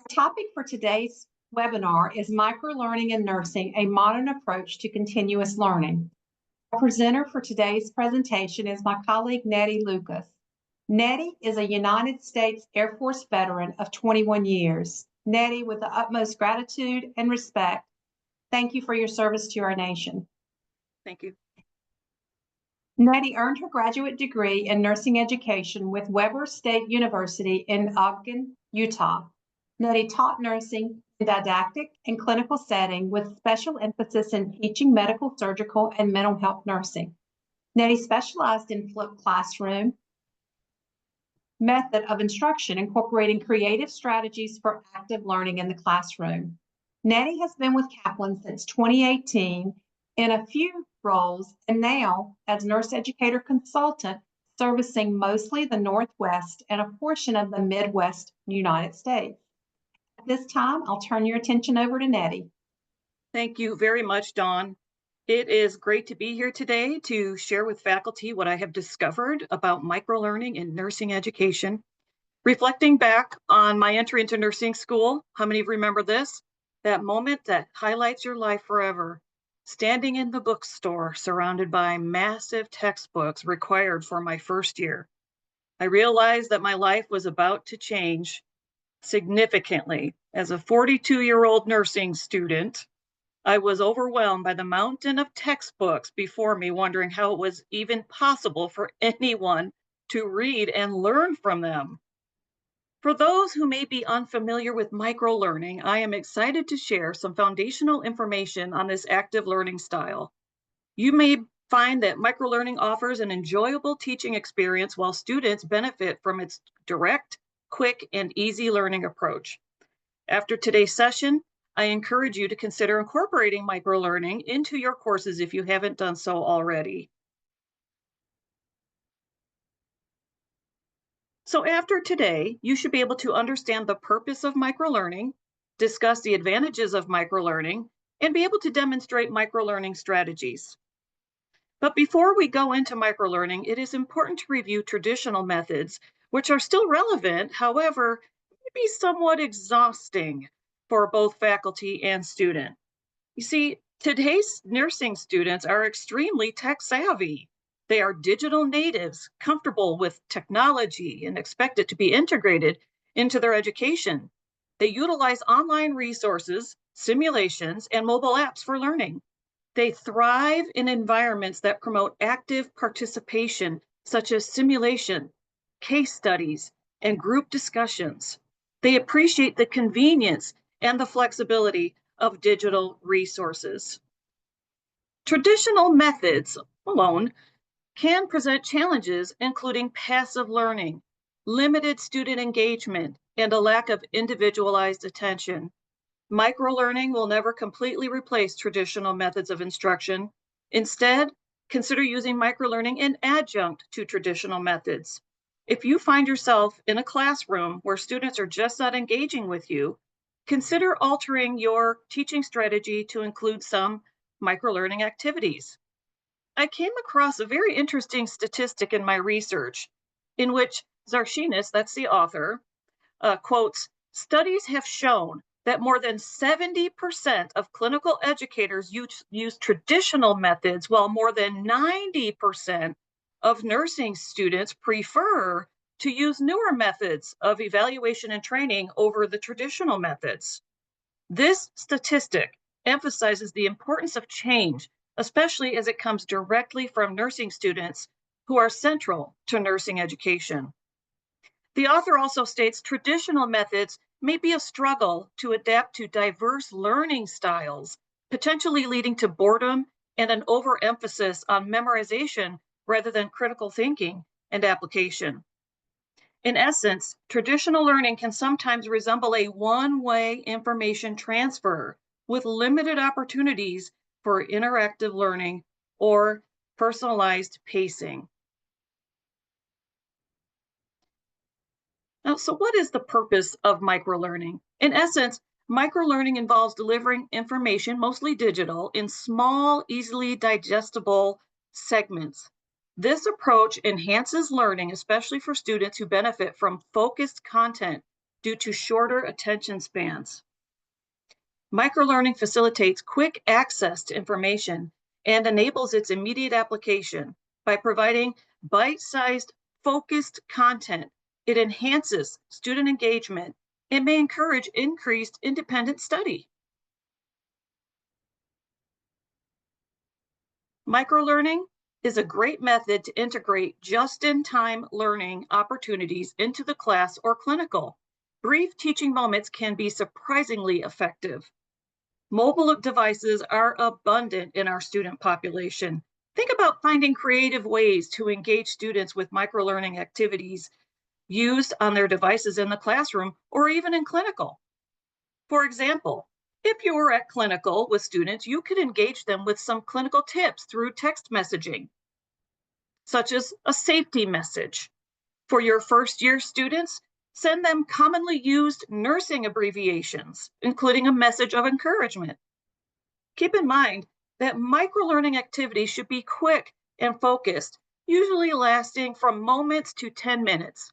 The topic for today's webinar is Microlearning in Nursing, a Modern Approach to Continuous Learning. Our presenter for today's presentation is my colleague, Nettie Lucas. Nettie is a United States Air Force veteran of 21 years. Nettie, with the utmost gratitude and respect, thank you for your service to our nation. Thank you. Nettie earned her graduate degree in nursing education with Weber State University in Ogden, Utah. Nettie taught nursing in didactic and clinical setting with special emphasis in teaching medical, surgical, and mental health nursing. Nettie specialized in flipped classroom method of instruction, incorporating creative strategies for active learning in the classroom. Nettie has been with Kaplan since 2018 in a few roles, and now as nurse educator consultant, servicing mostly the Northwest and a portion of the Midwest United States. At this time, I'll turn your attention over to Nettie. Thank you very much, Dawn. It is great to be here today to share with faculty what I have discovered about microlearning in nursing education. Reflecting back on my entry into nursing school, how many of you remember this? That moment that highlights your life forever. Standing in the bookstore surrounded by massive textbooks required for my first year. I realized that my life was about to change significantly. As a 42-year-old nursing student, I was overwhelmed by the mountain of textbooks before me, wondering how it was even possible for anyone to read and learn from them. For those who may be unfamiliar with microlearning, I am excited to share some foundational information on this active learning style. You may find that microlearning offers an enjoyable teaching experience while students benefit from its direct, quick, and easy learning approach. After today's session, I encourage you to consider incorporating microlearning into your courses if you haven't done so already. So after today, you should be able to understand the purpose of microlearning, discuss the advantages of microlearning, and be able to demonstrate microlearning strategies. But before we go into microlearning, it is important to review traditional methods, which are still relevant, however, may be somewhat exhausting for both faculty and student. You see, today's nursing students are extremely tech savvy. They are digital natives, comfortable with technology, and expect it to be integrated into their education. They utilize online resources, simulations, and mobile apps for learning. They thrive in environments that promote active participation, such as simulation, case studies, and group discussions. They appreciate the convenience and the flexibility of digital resources. Traditional methods alone can present challenges, including passive learning, limited student engagement, and a lack of individualized attention. Microlearning will never completely replace traditional methods of instruction. Instead, consider using microlearning in adjunct to traditional methods. If you find yourself in a classroom where students are just not engaging with you, consider altering your teaching strategy to include some microlearning activities. I came across a very interesting statistic in my research in which Zarshinis, that's the author, quotes, "Studies have shown that more than 70% of clinical educators use traditional methods, while more than 90% of nursing students prefer to use newer methods of evaluation and training over the traditional methods." This statistic emphasizes the importance of change, especially as it comes directly from nursing students who are central to nursing education. The author also states traditional methods may be a struggle to adapt to diverse learning styles, potentially leading to boredom and an overemphasis on memorization rather than critical thinking and application. In essence, traditional learning can sometimes resemble a one-way information transfer with limited opportunities for interactive learning or personalized pacing. Now, so what is the purpose of microlearning? In essence, microlearning involves delivering information, mostly digital, in small, easily digestible segments. This approach enhances learning, especially for students who benefit from focused content due to shorter attention spans. Microlearning facilitates quick access to information and enables its immediate application by providing bite-sized, focused content. It enhances student engagement and may encourage increased independent study. Microlearning is a great method to integrate just-in-time learning opportunities into the class or clinical. Brief teaching moments can be surprisingly effective. Mobile devices are abundant in our student population. Think about finding creative ways to engage students with microlearning activities used on their devices in the classroom or even in clinical. For example, if you were at clinical with students, you could engage them with some clinical tips through text messaging, such as a safety message. For your first year students, send them commonly used nursing abbreviations, including a message of encouragement. Keep in mind that microlearning activities should be quick and focused, usually lasting from moments to 10 minutes.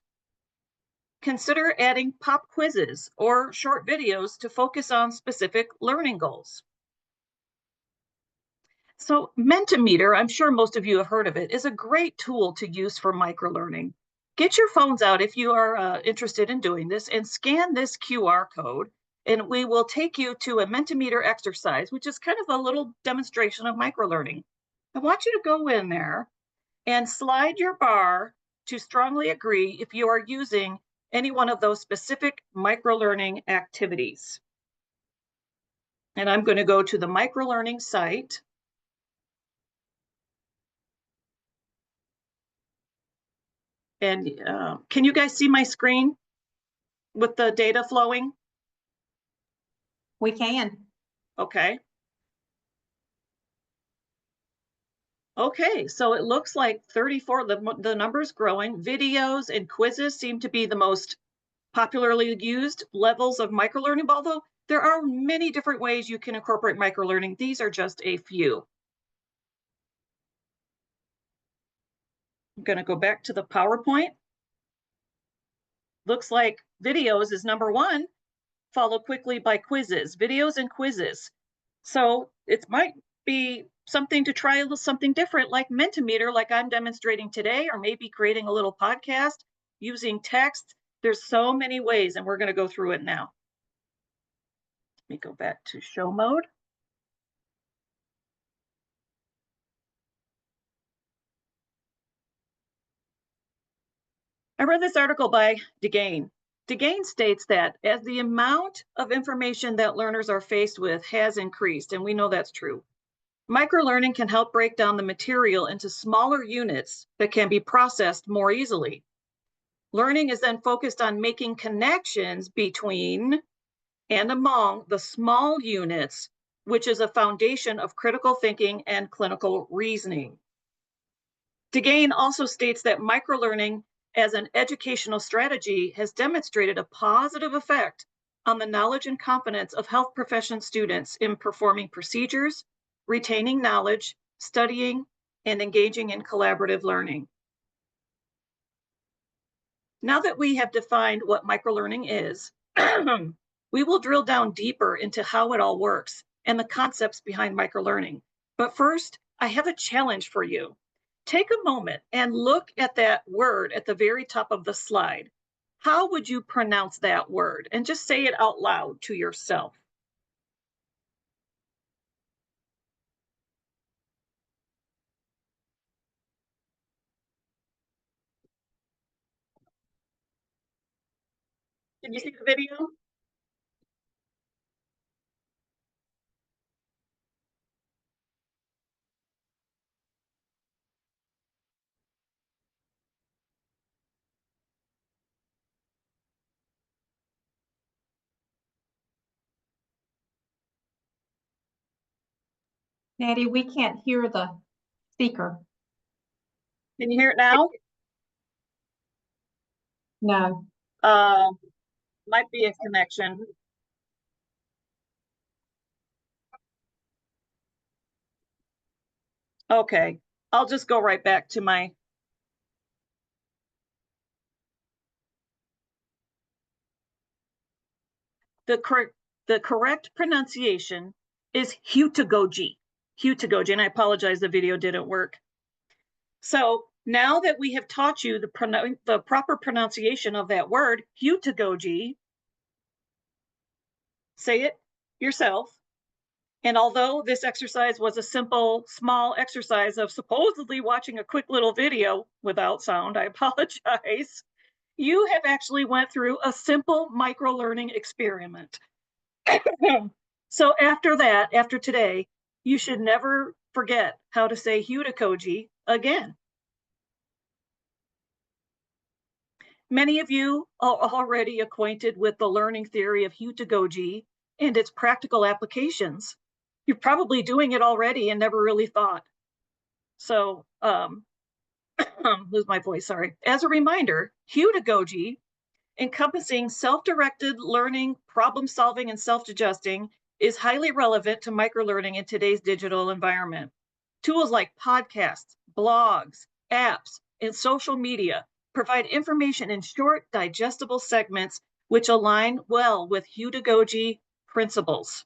Consider adding pop quizzes or short videos to focus on specific learning goals. So Mentimeter, I'm sure most of you have heard of it, is a great tool to use for microlearning. Get your phones out if you are interested in doing this and scan this QR code, and we will take you to a Mentimeter exercise, which is kind of a little demonstration of microlearning. I want you to go in there and slide your bar to strongly agree if you are using any one of those specific microlearning activities. And I'm going to go to the microlearning site. And can you guys see my screen with the data flowing? We can. Okay. Okay, so it looks like 34, the number's growing. Videos and quizzes seem to be the most popularly used levels of microlearning, although there are many different ways you can incorporate microlearning. These are just a few. I'm going to go back to the PowerPoint. Looks like videos is number one, followed quickly by quizzes, videos and quizzes. So it might be something to try a little something different like Mentimeter, like I'm demonstrating today, or maybe creating a little podcast using text. There's so many ways, and we're going to go through it now. Let me go back to show mode. I read this article by DeGain. DeGain states that as the amount of information that learners are faced with has increased, and we know that's true, microlearning can help break down the material into smaller units that can be processed more easily. Learning is then focused on making connections between and among the small units, which is a foundation of critical thinking and clinical reasoning. DeGain also states that microlearning as an educational strategy has demonstrated a positive effect on the knowledge and confidence of health profession students in performing procedures, retaining knowledge, studying, and engaging in collaborative learning. Now that we have defined what microlearning is, we will drill down deeper into how it all works and the concepts behind microlearning. But first, I have a challenge for you. Take a moment and look at that word at the very top of the slide. How would you pronounce that word? And just say it out loud to yourself. Can you see the video? Natty, we can't hear the speaker. Can you hear it now? No. Might be a connection. Okay, I'll just go right back to my – The correct pronunciation is heutagogy. Heutagogy, and I apologize, the video didn't work. So now that we have taught you the proper pronunciation of that word, heutagogy, say it yourself. And although this exercise was a simple, small exercise of supposedly watching a quick little video without sound, I apologize, you have actually went through a simple micro-learning experiment. So after that, after today, you should never forget how to say heutagogy again. Many of you are already acquainted with the learning theory of heutagogy and its practical applications. You're probably doing it already and never really thought. So, lose my voice, sorry. As a reminder, heutagogy, encompassing self-directed learning, problem solving, and self-adjusting, is highly relevant to microlearning in today's digital environment. Tools like podcasts, blogs, apps, and social media provide information in short, digestible segments which align well with heutagogy principles.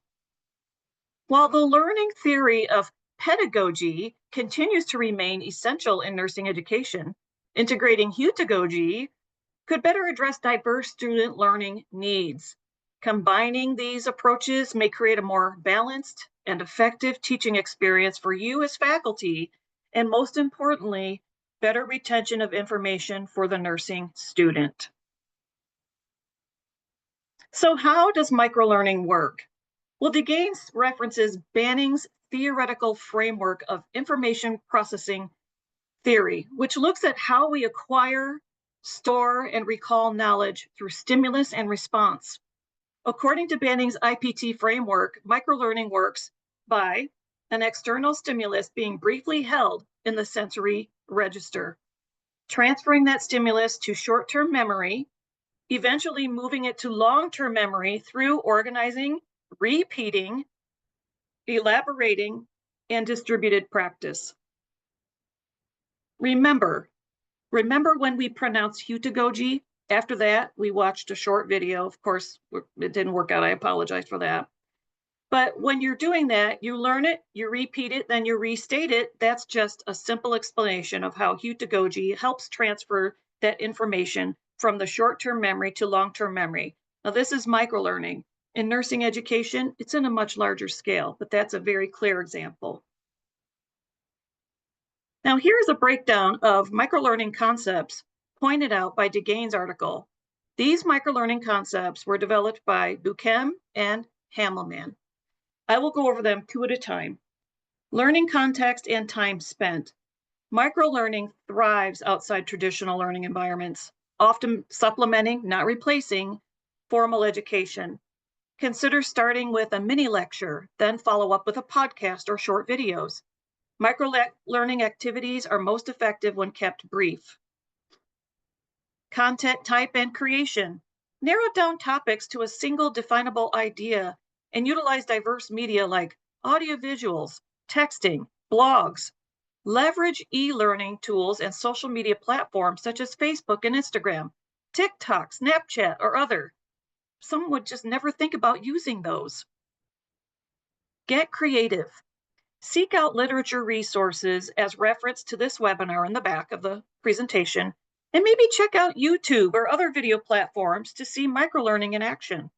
While the learning theory of pedagogy continues to remain essential in nursing education, integrating heutagogy could better address diverse student learning needs. Combining these approaches may create a more balanced and effective teaching experience for you as faculty, and most importantly, better retention of information for the nursing student. So how does microlearning work? Well, DeGaines references Banning's theoretical framework of information processing theory, which looks at how we acquire, store, and recall knowledge through stimulus and response. According to Banning's IPT framework, microlearning works by an external stimulus being briefly held in the sensory register, transferring that stimulus to short-term memory, eventually moving it to long-term memory through organizing, repeating, elaborating, and distributed practice. Remember when we pronounced heutagogy? After that, we watched a short video. Of course, it didn't work out. I apologize for that. But when you're doing that, you learn it, you repeat it, then you restate it. That's just a simple explanation of how heutagogy helps transfer that information from the short-term memory to long-term memory. Now, this is microlearning. In nursing education, it's in a much larger scale, but that's a very clear example. Now, here's a breakdown of microlearning concepts pointed out by DeGaines' article. These microlearning concepts were developed by Buchem and Hamelman. I will go over them two at a time. Learning context and time spent. Microlearning thrives outside traditional learning environments, often supplementing, not replacing, formal education. Consider starting with a mini lecture, then follow up with a podcast or short videos. Microlearning activities are most effective when kept brief. Content type and creation. Narrow down topics to a single definable idea and utilize diverse media like audiovisuals, texting, blogs. Leverage e-learning tools and social media platforms such as Facebook and Instagram, TikTok, Snapchat, or other. Some would just never think about using those. Get creative. Seek out literature resources as reference to this webinar in the back of the presentation, and maybe check out YouTube or other video platforms to see microlearning in action.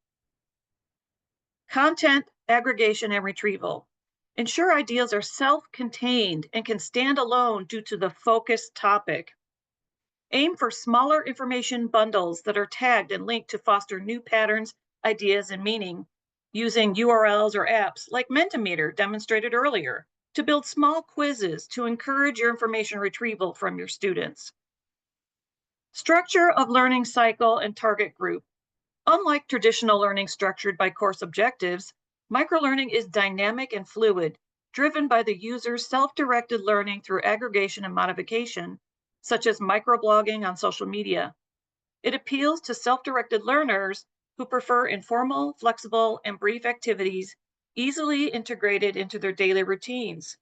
Content aggregation and retrieval. Ensure ideas are self-contained and can stand alone due to the focused topic. Aim for smaller information bundles that are tagged and linked to foster new patterns, ideas, and meaning, using URLs or apps like Mentimeter demonstrated earlier to build small quizzes to encourage your information retrieval from your students. Structure of learning cycle and target group. Unlike traditional learning structured by course objectives, microlearning is dynamic and fluid, driven by the user's self-directed learning through aggregation and modification, such as microblogging on social media. It appeals to self-directed learners who prefer informal, flexible, and brief activities easily integrated into their daily routines.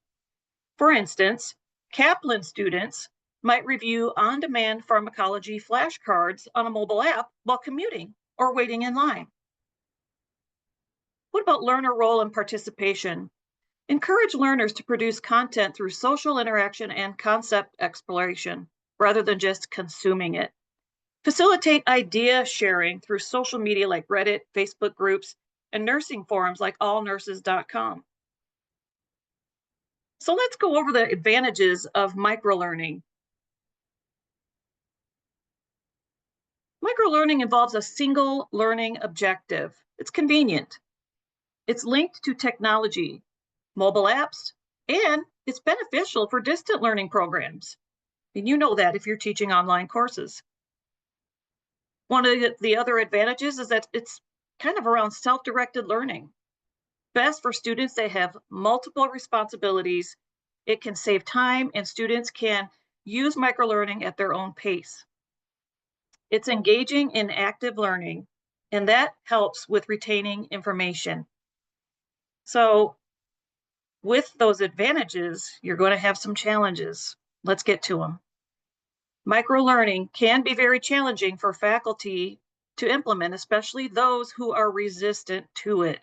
For instance, Kaplan students might review on-demand pharmacology flashcards on a mobile app while commuting or waiting in line. What about learner role and participation? Encourage learners to produce content through social interaction and concept exploration rather than just consuming it. Facilitate idea sharing through social media like Reddit, Facebook groups, and nursing forums like allnurses.com. So let's go over the advantages of microlearning. Microlearning involves a single learning objective. It's convenient. It's linked to technology, mobile apps, and it's beneficial for distant learning programs. And you know that if you're teaching online courses. One of the other advantages is that it's kind of around self-directed learning. Best for students that have multiple responsibilities. It can save time and students can use microlearning at their own pace. It's engaging in active learning, and that helps with retaining information. So with those advantages, you're going to have some challenges. Let's get to them. Microlearning can be very challenging for faculty to implement, especially those who are resistant to it,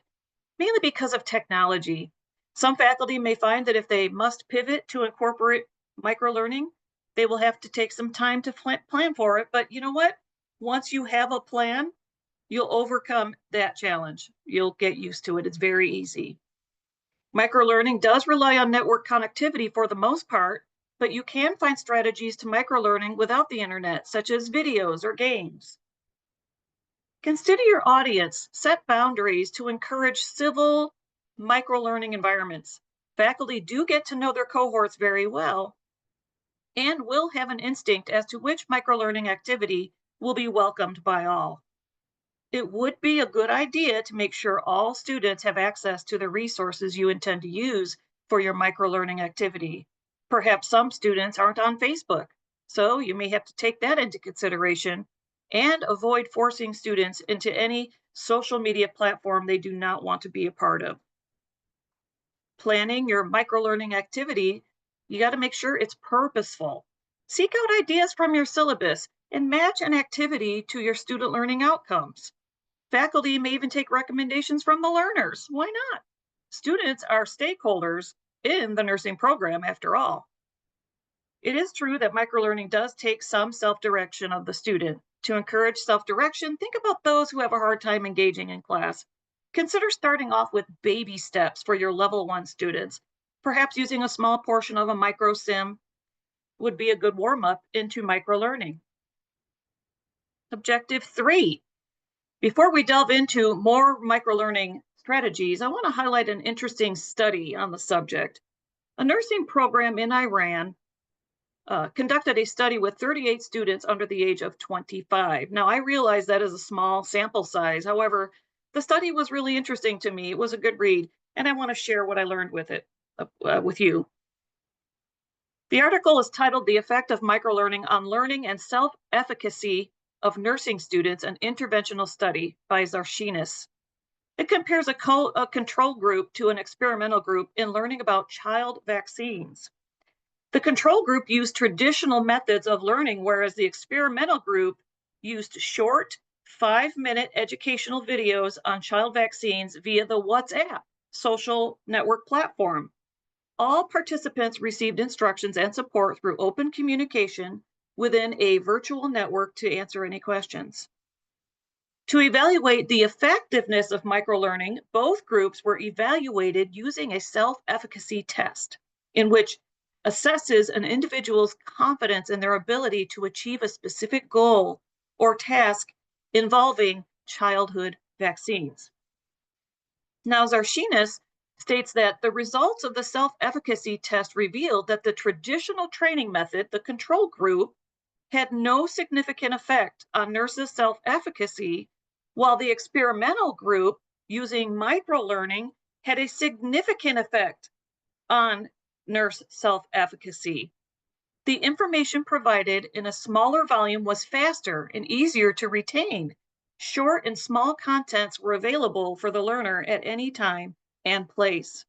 mainly because of technology. Some faculty may find that if they must pivot to incorporate microlearning, they will have to take some time to plan for it. But you know what? Once you have a plan, you'll overcome that challenge. You'll get used to it. It's very easy. Microlearning does rely on network connectivity for the most part, but you can find strategies to microlearning without the internet, such as videos or games. Consider your audience, set boundaries to encourage civil microlearning environments. Faculty do get to know their cohorts very well and will have an instinct as to which microlearning activity will be welcomed by all. It would be a good idea to make sure all students have access to the resources you intend to use for your microlearning activity. Perhaps some students aren't on Facebook, so you may have to take that into consideration and avoid forcing students into any social media platform they do not want to be a part of. Planning your microlearning activity, you got to make sure it's purposeful. Seek out ideas from your syllabus and match an activity to your student learning outcomes. Faculty may even take recommendations from the learners. Why not? Students are stakeholders in the nursing program, after all. It is true that microlearning does take some self-direction of the student. To encourage self-direction, think about those who have a hard time engaging in class. Consider starting off with baby steps for your level 1 students. Perhaps using a small portion of a micro sim would be a good warm-up into microlearning. Objective 3. Before we delve into more microlearning strategies, I want to highlight an interesting study on the subject. A nursing program in Iran conducted a study with 38 students under the age of 25. Now, I realize that is a small sample size. However, the study was really interesting to me. It was a good read, and I want to share what I learned with it with you. The article is titled "The Effect of Microlearning on Learning and Self-Efficacy of Nursing Students, an Interventional Study" by Zarshinis. It compares a control group to an experimental group in learning about child vaccines. The control group used traditional methods of learning, whereas the experimental group used short, 5-minute educational videos on child vaccines via the WhatsApp social network platform. All participants received instructions and support through open communication within a virtual network to answer any questions. To evaluate the effectiveness of microlearning, both groups were evaluated using a self-efficacy test, in which assesses an individual's confidence in their ability to achieve a specific goal or task involving childhood vaccines. Now, Zarshinis states that the results of the self-efficacy test revealed that the traditional training method, the control group, had no significant effect on nurses' self-efficacy, while the experimental group using microlearning had a significant effect on nurse self-efficacy. The information provided in a smaller volume was faster and easier to retain. Short and small contents were available for the learner at any time and place.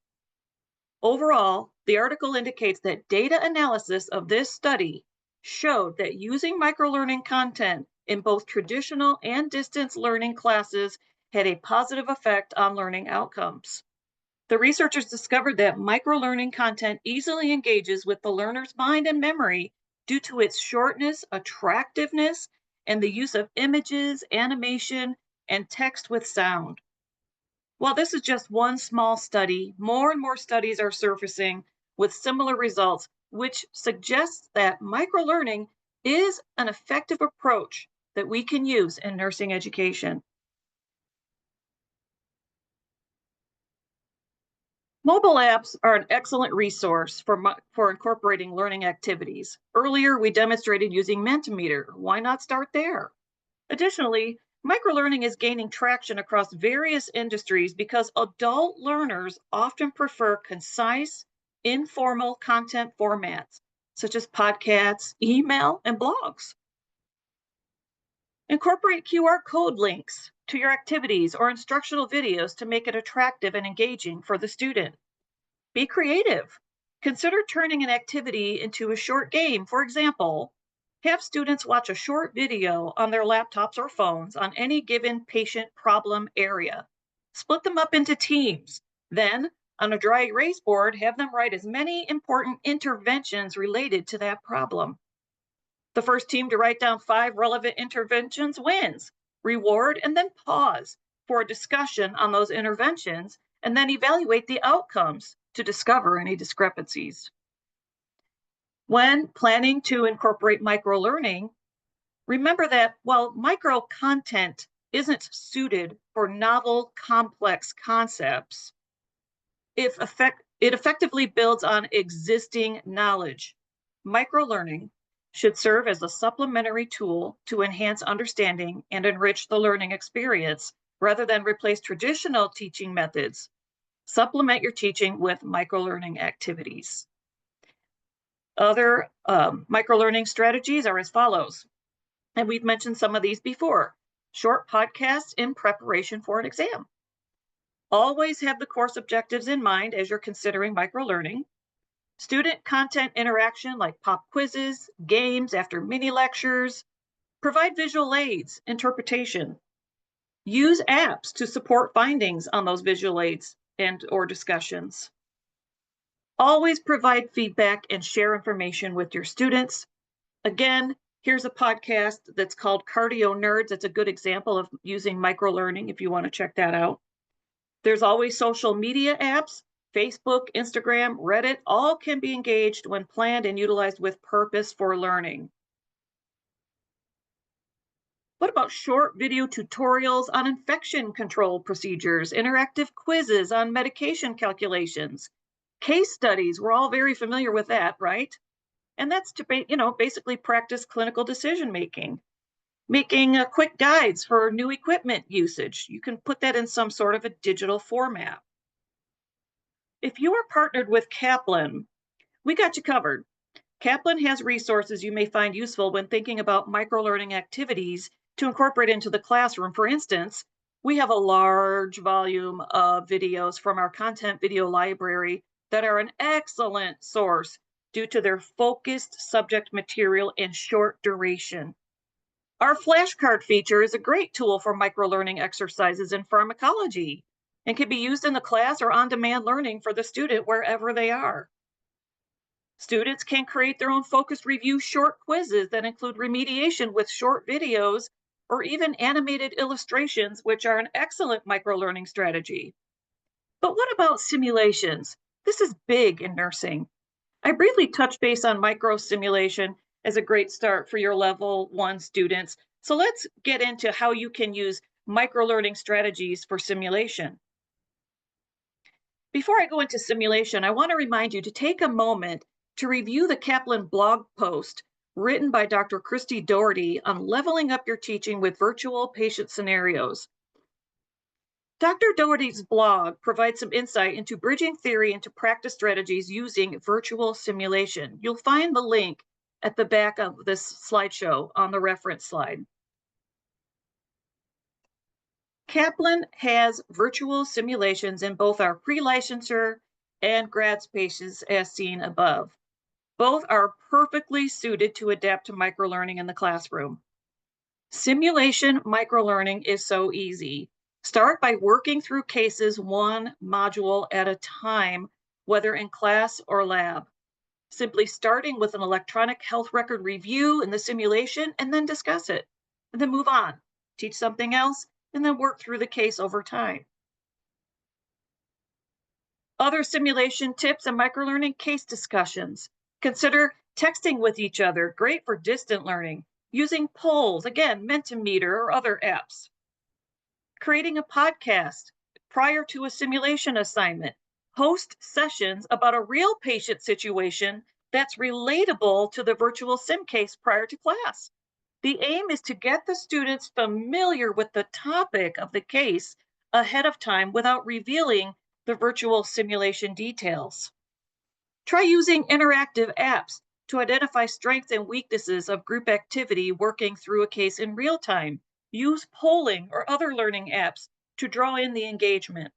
Overall, the article indicates that data analysis of this study showed that using microlearning content in both traditional and distance learning classes had a positive effect on learning outcomes. The researchers discovered that microlearning content easily engages with the learner's mind and memory due to its shortness, attractiveness, and the use of images, animation, and text with sound. While this is just one small study, more and more studies are surfacing with similar results, which suggests that microlearning is an effective approach that we can use in nursing education. Mobile apps are an excellent resource for incorporating learning activities. Earlier, we demonstrated using Mentimeter. Why not start there? Additionally, microlearning is gaining traction across various industries because adult learners often prefer concise, informal content formats, such as podcasts, email, and blogs. Incorporate QR code links to your activities or instructional videos to make it attractive and engaging for the student. Be creative. Consider turning an activity into a short game. For example, have students watch a short video on their laptops or phones on any given patient problem area. Split them up into teams. Then, on a dry erase board, have them write as many important interventions related to that problem. The first team to write down 5 relevant interventions wins. Reward and then pause for a discussion on those interventions and then evaluate the outcomes to discover any discrepancies. When planning to incorporate microlearning, remember that while micro content isn't suited for novel, complex concepts, it effectively builds on existing knowledge. Microlearning should serve as a supplementary tool to enhance understanding and enrich the learning experience rather than replace traditional teaching methods. Supplement your teaching with microlearning activities. Other microlearning strategies are as follows, and we've mentioned some of these before. Short podcasts in preparation for an exam. Always have the course objectives in mind as you're considering microlearning. Student content interaction like pop quizzes, games after mini lectures. Provide visual aids, interpretation. Use apps to support findings on those visual aids and or discussions. Always provide feedback and share information with your students. Again, here's a podcast that's called Cardio Nerds. It's a good example of using microlearning if you want to check that out. There's always social media apps. Facebook, Instagram, Reddit, all can be engaged when planned and utilized with purpose for learning. What about short video tutorials on infection control procedures, interactive quizzes on medication calculations, case studies? We're all very familiar with that, right? And that's to basically practice clinical decision making. Making quick guides for new equipment usage. You can put that in some sort of a digital format. If you are partnered with Kaplan, we got you covered. Kaplan has resources you may find useful when thinking about microlearning activities to incorporate into the classroom. For instance, we have a large volume of videos from our content video library that are an excellent source due to their focused subject material and short duration. Our flashcard feature is a great tool for microlearning exercises in pharmacology and can be used in the class or on-demand learning for the student wherever they are. Students can create their own focused review short quizzes that include remediation with short videos or even animated illustrations, which are an excellent microlearning strategy. But what about simulations? This is big in nursing. I briefly touched base on micro simulation as a great start for your level 1 students. So let's get into how you can use microlearning strategies for simulation. Before I go into simulation, I want to remind you to take a moment to review the Kaplan blog post written by Dr. Christy Doherty on leveling up your teaching with virtual patient scenarios. Dr. Doherty's blog provides some insight into bridging theory into practice strategies using virtual simulation. You'll find the link at the back of this slideshow on the reference slide. Kaplan has virtual simulations in both our pre-licensure and grad spaces as seen above. Both are perfectly suited to adapt to microlearning in the classroom. Simulation microlearning is so easy. Start by working through cases one module at a time, whether in class or lab. Simply starting with an electronic health record review in the simulation and then discuss it, and then move on, teach something else, and then work through the case over time. Other simulation tips and microlearning case discussions. Consider texting with each other, great for distant learning, using polls, again, Mentimeter or other apps. Creating a podcast prior to a simulation assignment. Host sessions about a real patient situation that's relatable to the virtual sim case prior to class. The aim is to get the students familiar with the topic of the case ahead of time without revealing the virtual simulation details. Try using interactive apps to identify strengths and weaknesses of group activity working through a case in real time. Use polling or other learning apps to draw in the engagement.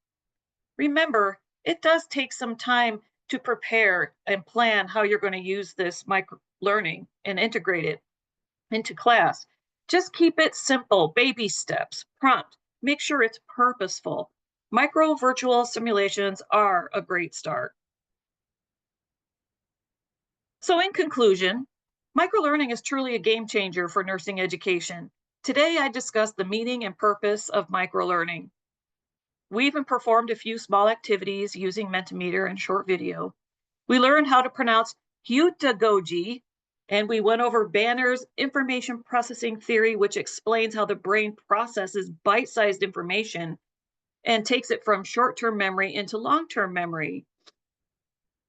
Remember, it does take some time to prepare and plan how you're going to use this micro-learning and integrate it into class. Just keep it simple, baby steps, prompt, make sure it's purposeful. Micro virtual simulations are a great start. So in conclusion, microlearning is truly a game changer for nursing education. Today, I discussed the meaning and purpose of microlearning. We even performed a few small activities using Mentimeter and short video. We learned how to pronounce heutagogy, and we went over Banner's information processing theory, which explains how the brain processes bite-sized information and takes it from short-term memory into long-term memory.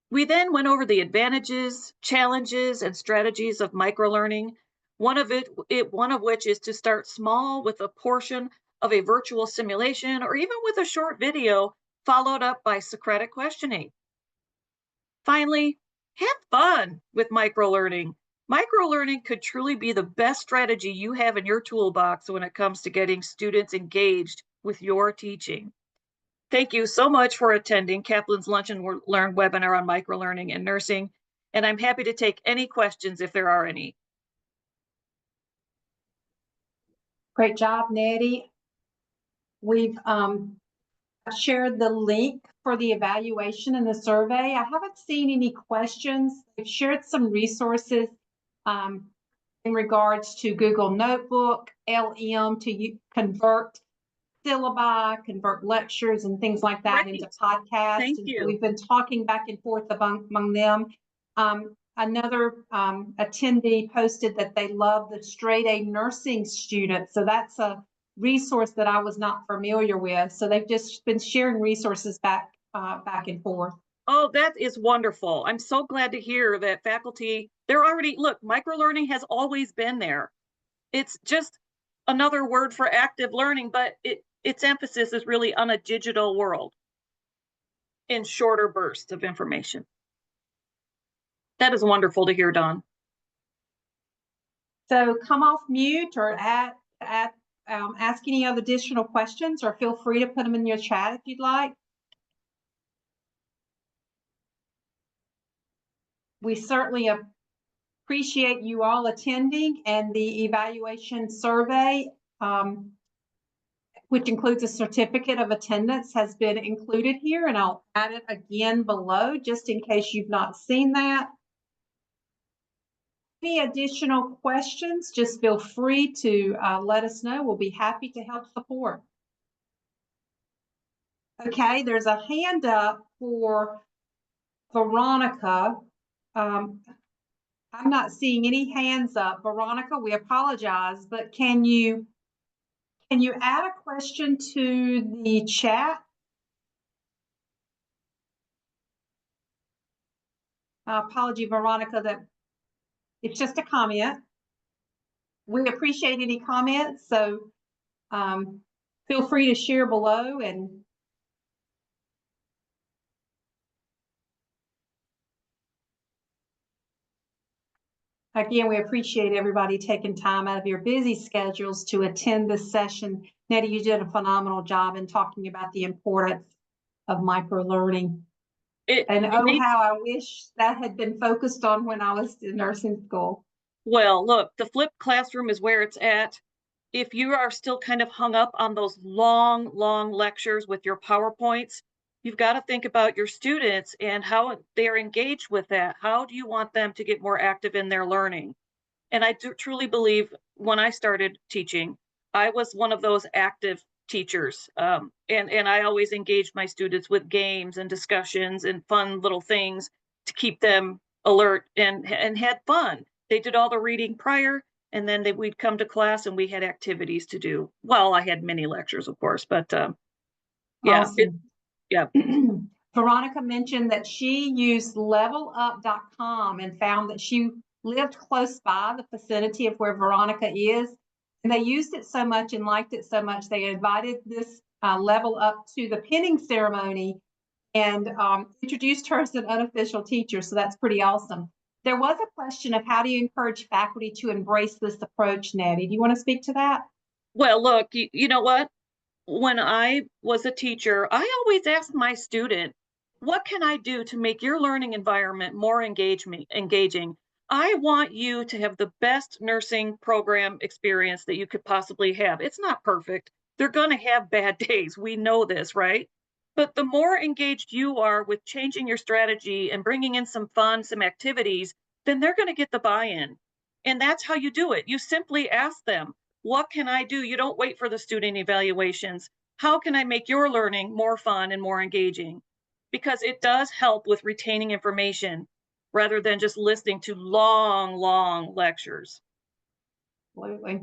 We then went over the advantages, challenges, and strategies of microlearning, one of which is to start small with a portion of a virtual simulation or even with a short video followed up by Socratic questioning. Finally, have fun with microlearning. Microlearning could truly be the best strategy you have in your toolbox when it comes to getting students engaged with your teaching. Thank you so much for attending Kaplan's Lunch and Learn webinar on microlearning and nursing, and I'm happy to take any questions if there are any. Great job, Nettie. We've shared the link for the evaluation and the survey. I haven't seen any questions. They've shared some resources in regards to Google Notebook, LM to convert syllabi, convert lectures and things like that into podcasts. Thank you. We've been talking back and forth among them. Another attendee posted that they love the straight A nursing students. So that's a resource that I was not familiar with. So they've just been sharing resources back and forth. Oh, that is wonderful. I'm so glad to hear that faculty, they're already, look, microlearning has always been there. It's just another word for active learning, but its emphasis is really on a digital world in shorter bursts of information. That is wonderful to hear, Dawn. So come off mute or ask any other additional questions, or feel free to put them in your chat if you'd like. We certainly appreciate you all attending, and the evaluation survey, which includes a certificate of attendance, has been included here, and I'll add it again below just in case you've not seen that. Any additional questions, just feel free to let us know. We'll be happy to help support. Okay, there's a hand up for Veronica. I'm not seeing any hands up. Veronica, we apologize, but can you add a question to the chat? Apology, Veronica, that it's just a comment. We appreciate any comments, so feel free to share below. And again, we appreciate everybody taking time out of your busy schedules to attend this session. Nettie, you did a phenomenal job in talking about the importance of microlearning. How I wish that had been focused on when I was in nursing school. Well, look, the flipped classroom is where it's at. if you are still kind of hung up on those long, long lectures with your PowerPoints, you've got to think about your students and how they're engaged with that. How do you want them to get more active in their learning? And I do truly believe when I started teaching, I was one of those active teachers. And I always engaged my students with games and discussions and fun little things to keep them alert and had fun. They did all the reading prior, and then we'd come to class and we had activities to do. Well, I had mini lectures, of course, but yeah, Awesome. yeah. Veronica mentioned that she used levelup.com and found that she lived close by the vicinity of where Veronica is. And they used it so much and liked it so much, they invited this Level Up to the pinning ceremony and introduced her as an unofficial teacher. So that's pretty awesome. There was a question of how do you encourage faculty to embrace this approach, Nettie? Do you want to speak to that? Well, look, you know what? When I was a teacher, I always asked my student, what can I do to make your learning environment more engaging? I want you to have the best nursing program experience that you could possibly have. It's not perfect. They're going to have bad days. We know this, right? But the more engaged you are with changing your strategy and bringing in some fun, some activities, then they're going to get the buy-in. And that's how you do it. You simply ask them, what can I do? You don't wait for the student evaluations. How can I make your learning more fun and more engaging? Because it does help with retaining information rather than just listening to long, long lectures. Absolutely.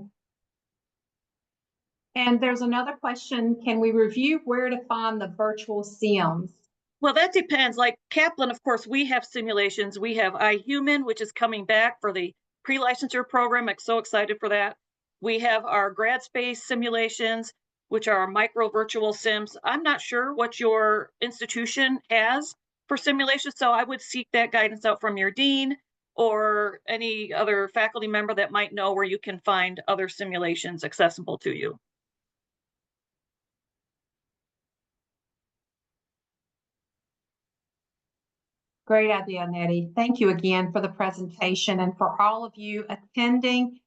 And there's another question, can we review where to find the virtual sims? Well, that depends. Like Kaplan, of course, we have simulations. We have iHuman, which is coming back for the pre-licensure program. I'm so excited for that. We have our grad space simulations, which are micro virtual sims. I'm not sure what your institution has for simulations, so I would seek that guidance out from your dean or any other faculty member that might know where you can find other simulations accessible to you. Great idea, Nettie. Thank you again for the presentation and for all of you attending